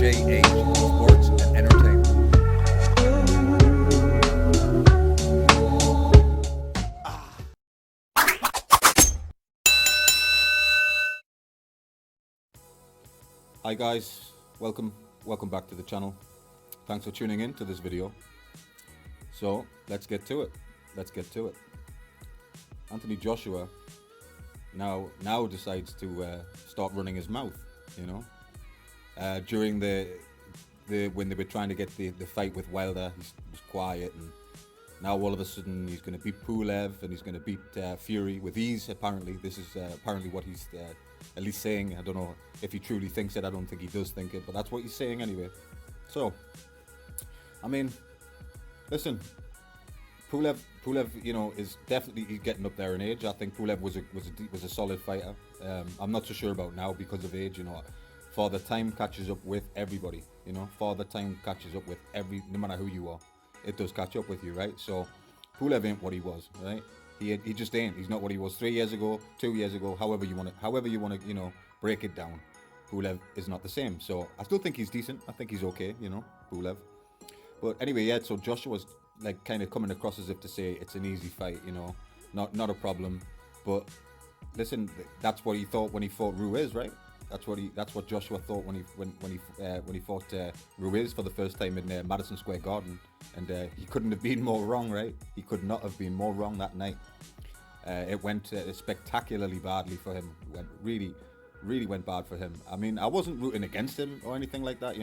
everyday age, sports and entertainment. Hi guys, welcome back to the channel. Thanks for tuning in to this video. So let's get to it. Anthony Joshua now decides to start running his mouth. During the when they were trying to get the fight with Wilder, he was quiet, and now all of a sudden he's going to beat Pulev and he's going to beat Fury with ease. Apparently, this is apparently what he's at least saying. I don't know if he truly thinks it. I don't think he does think it, but that's what he's saying anyway. So, I mean, listen, Pulev, is definitely getting up there in age. I think Pulev was a solid fighter. I'm not so sure about now because of age. Father time catches up with everybody. Father time catches up with no matter who you are. It does catch up with you, right? So Pulev ain't what he was, right? He just ain't. He's not what he was 3 years ago, 2 years ago, however you want to, break it down. Pulev is not the same. So I still think he's decent. I think he's okay, Pulev. But anyway, yeah. So Joshua's like kind of coming across as if to say it's an easy fight, not a problem. But listen, that's what he thought when he fought Ruiz, right? That's what Joshua thought when he fought Ruiz for the first time in Madison Square Garden, and he couldn't have been more wrong, right? He could not have been more wrong that night. It went spectacularly badly for him. It went really went bad for him. I mean, I wasn't rooting against him or anything like that,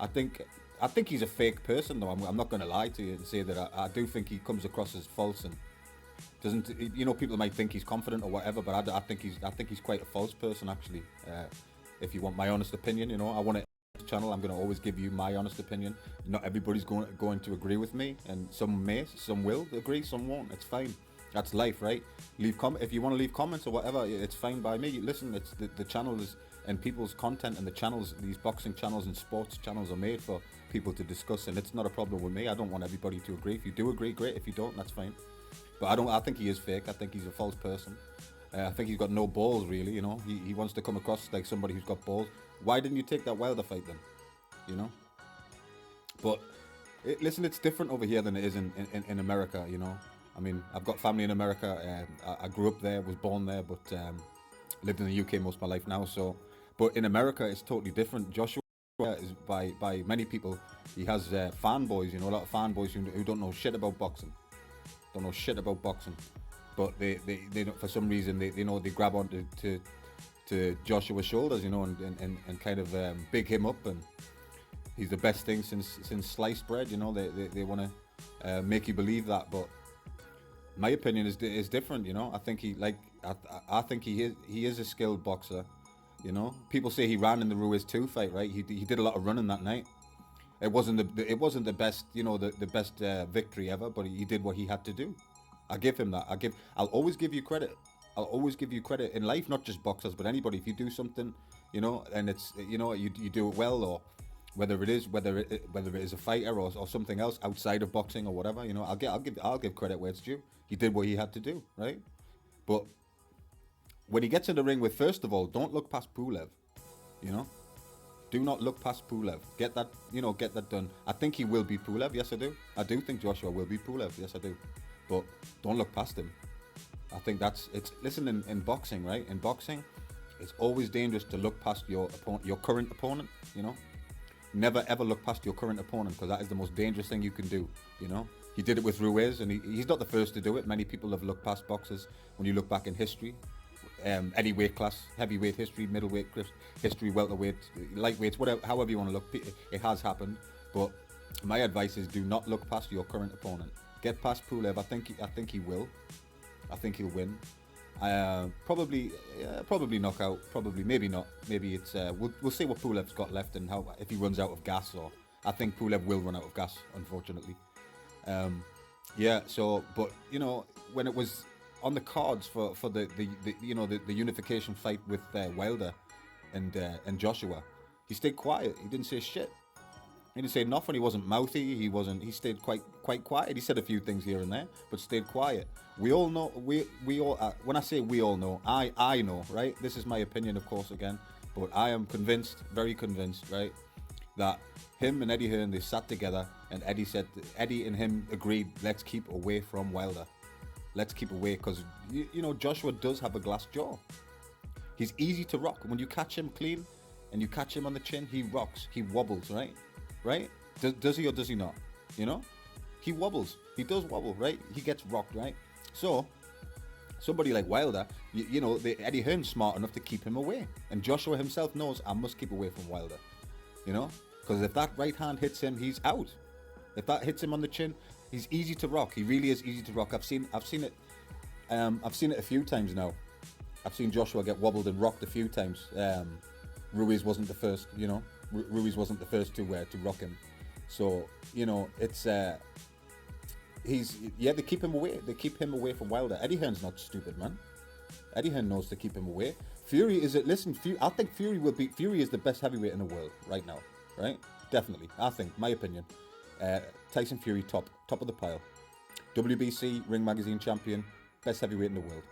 I think he's a fake person, though. I'm not going to lie to you and say that I do think he comes across as false and doesn't. People might think he's confident or whatever, but I think he's quite a false person, actually. If you want my honest opinion, I want to channel. I'm going to always give you my honest opinion. Not everybody's going to agree with me, and some will agree, some won't. It's fine. That's life, right? If you want to leave comments or whatever, it's fine by me. Listen, it's the channel is, and people's content and the channels, these boxing channels and sports channels are made for people to discuss, and it's not a problem with me. I don't want everybody to agree. If you do agree, great. If you don't, that's fine. But I think he is fake. I think he's a false person. I think he's got no balls, really. He wants to come across like somebody who's got balls. Why didn't you take that Wilder fight then? But listen, it's different over here than it is in America. I mean, I've got family in America. I grew up there, was born there, but lived in the UK most of my life now. So, but in America, it's totally different. Joshua is by many people. He has fanboys. A lot of fanboys who don't know shit about boxing. But they don't, for some reason they grab onto to Joshua's shoulders, and kind of big him up, and he's the best thing since sliced bread. They want to make you believe that, but my opinion is different. I think I think he is a skilled boxer. People say he ran in the Ruiz 2 fight, right? He did a lot of running that night. It wasn't the best, the best victory ever, but he did what he had to do. I give him that. I'll always give you credit. I'll always give you credit in life, not just boxers, but anybody. If you do something, and it's you do it well, or whether it is a fighter or something else outside of boxing or whatever, I'll give credit where it's due. He did what he had to do, right? But when he gets in the ring with, first of all, don't look past Pulev, Do not look past Pulev. Get that done. I think he will beat Pulev. Yes, I do. I do think Joshua will beat Pulev. Yes, I do. But don't look past him. I think listen, in boxing, right? In boxing, it's always dangerous to look past your current opponent, Never ever look past your current opponent, because that is the most dangerous thing you can do, He did it with Ruiz, and he's not the first to do it. Many people have looked past boxers when you look back in history. Any weight class, heavyweight history, middleweight history, welterweight, lightweights, whatever, however you want to look, it has happened. But my advice is, do not look past your current opponent. Get past Pulev. I think he will. I think he'll win. Probably knockout. Probably, maybe not. Maybe it's. We'll see what Pulev's got left and how, if he runs out of gas. Or I think Pulev will run out of gas, unfortunately. Yeah. So, but when it was on the cards for the unification fight with Wilder and Joshua, he stayed quiet. He didn't say shit. He didn't say nothing. He wasn't mouthy. He stayed quite quiet. He said a few things here and there, but stayed quiet. We all know. We all. When I say we all know, I know, right? This is my opinion, of course, again, but I am convinced, very convinced, right, that him and Eddie Hearn, they sat together, and Eddie and him agreed, let's keep away from Wilder. Let's keep away, because you know Joshua does have a glass jaw. He's easy to rock. When you catch him clean and you catch him on the chin, he rocks. He wobbles, right? Right? Does he or does he not? You know? He wobbles. He does wobble, right? He gets rocked, right? So, somebody like Wilder, you know, Eddie Hearn's smart enough to keep him away. And Joshua himself knows, I must keep away from Wilder. You know? Because if that right hand hits him, he's out. If that hits him on the chin, he's easy to rock. He really is easy to rock. I've seen it a few times now. I've seen Joshua get wobbled and rocked a few times. Ruiz wasn't the first, you know. Ruiz wasn't the first to rock him. So, you know, it's they keep him away. They keep him away from Wilder. Eddie Hearn's not stupid, man. Eddie Hearn knows to keep him away. Fury is it? Listen, I think Fury is the best heavyweight in the world right now. Right? Definitely. I think, my opinion. Tyson Fury top of the pile. WBC Ring Magazine champion, best heavyweight in the world.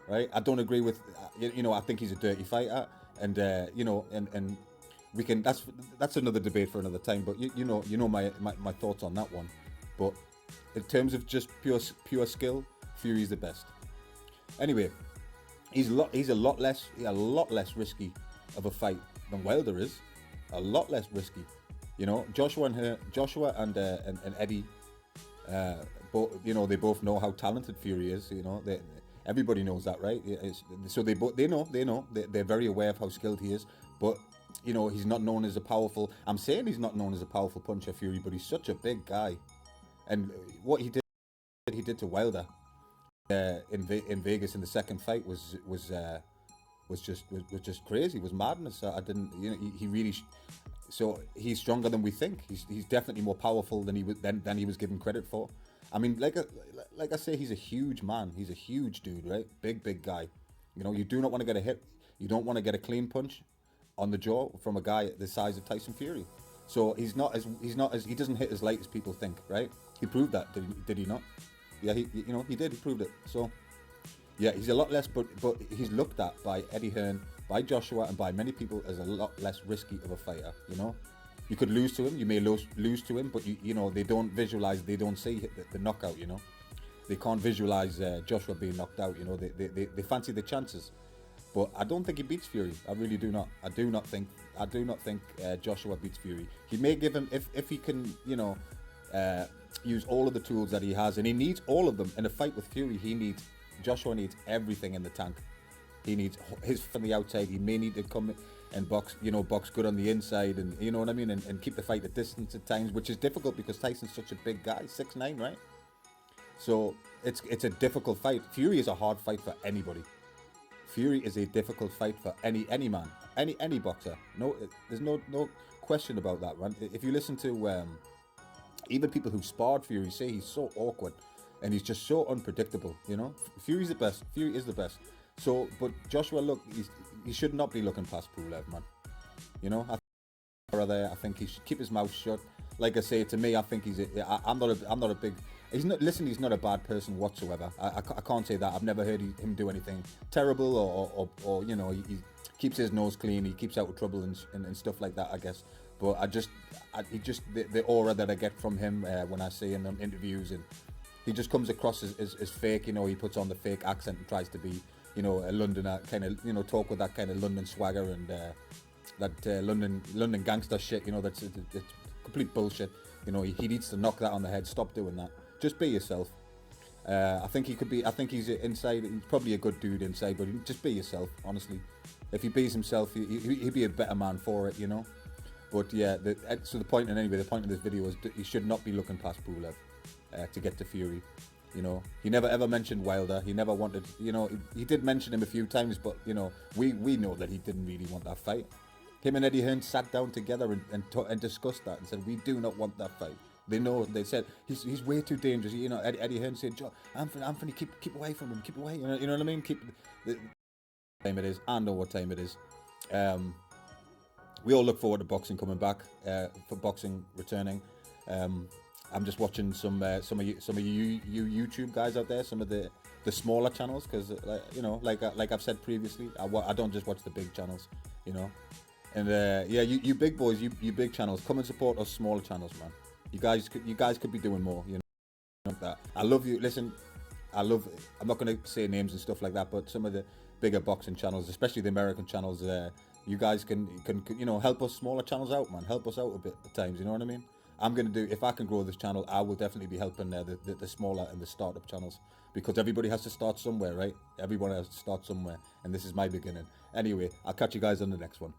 Right? I don't agree with, you know, I think he's a dirty fighter, and you know, and we can. That's another debate for another time. But you know my thoughts on that one. But in terms of just pure skill, Fury's the best. Anyway, he's a lot less risky of a fight than Wilder is. A lot less risky. You know, Joshua and Eddie, both, you know, they both know how talented Fury is. You know, everybody knows that, right? So they know they're very aware of how skilled he is. But you know, he's not known as a powerful. I'm saying he's not known as a powerful puncher, Fury, but he's such a big guy. And what he did to Wilder in Vegas in the second fight was just crazy. It was madness. I didn't, you know, he really. So he's stronger than we think. He's definitely more powerful than he was given credit for. I mean, like I say, he's a huge man. He's a huge dude, right? Big guy. You know, you do not want to get a hit. You don't want to get a clean punch on the jaw from a guy the size of Tyson Fury. So he doesn't hit as light as people think, right? He proved that, did he not? Yeah, he did. He proved it. So yeah, he's a lot less, but he's looked at by Eddie Hearn, by Joshua, and by many people as a lot less risky of a fighter. You know, you could lose to him. You may lose to him, but you know, they don't visualize. They don't see the knockout. You know, they can't visualize Joshua being knocked out. You know, they fancy the chances. But I don't think he beats Fury. I really do not. I do not think Joshua beats Fury. He may give him, if he can, you know, use all of the tools that he has, and he needs all of them in a fight with Fury. Joshua needs everything in the tank. He needs his from the outside. He may need to come and box good on the inside, and you know what I mean, and keep the fight at distance at times, which is difficult because Tyson's such a big guy, 6'9", right? So it's a difficult fight. Fury is a hard fight for anybody. Fury is a difficult fight for any man, any boxer. No, there's no question about that, man. If you listen to even people who sparred Fury, say he's so awkward and he's just so unpredictable. You know, Fury's the best. Fury is the best. So, but Joshua, look, he should not be looking past Pulev, man. You know, I think he should keep his mouth shut. Like I say, to me, I think I'm not a big. He's not a bad person whatsoever. I can't say that. I've never heard him do anything terrible or you know, he keeps his nose clean. He keeps out of trouble and stuff like that, I guess. But the aura that I get from him when I see him in interviews, and he just comes across as fake. You know, he puts on the fake accent and tries to be, you know, a Londoner kind of, you know, talk with that kind of London swagger and that London gangster shit. You know, it's complete bullshit. You know, he needs to knock that on the head. Stop doing that. Just be yourself. I think he's inside. He's probably a good dude inside, but just be yourself. Honestly, if he bees himself, he'd be a better man for it. You know. But yeah, the point of this video is he should not be looking past Pulev to get to Fury. You know, he never ever mentioned Wilder. He never wanted. You know, he did mention him a few times, but you know, we know that he didn't really want that fight. Him and Eddie Hearn sat down together and discussed that and said, we do not want that fight. They know. They said he's way too dangerous. You know, Eddie Hearn said, Anthony, keep away from him. Keep away. You know what I mean? Keep the time it is. I know what time it is. We all look forward to boxing coming back. For boxing returning. I'm just watching some of you YouTube guys out there. Some of the smaller channels, because you know, like I've said previously, I don't just watch the big channels. You know. And yeah, you big boys, you big channels, come and support us smaller channels, man. You guys could be doing more. You know that. I love you. Listen, I love. I'm not gonna say names and stuff like that, but some of the bigger boxing channels, especially the American channels, you guys can help us smaller channels out, man. Help us out a bit at times. You know what I mean? I'm gonna do. If I can grow this channel, I will definitely be helping the smaller and the startup channels, because everybody has to start somewhere, right? Everyone has to start somewhere, and this is my beginning. Anyway, I'll catch you guys on the next one.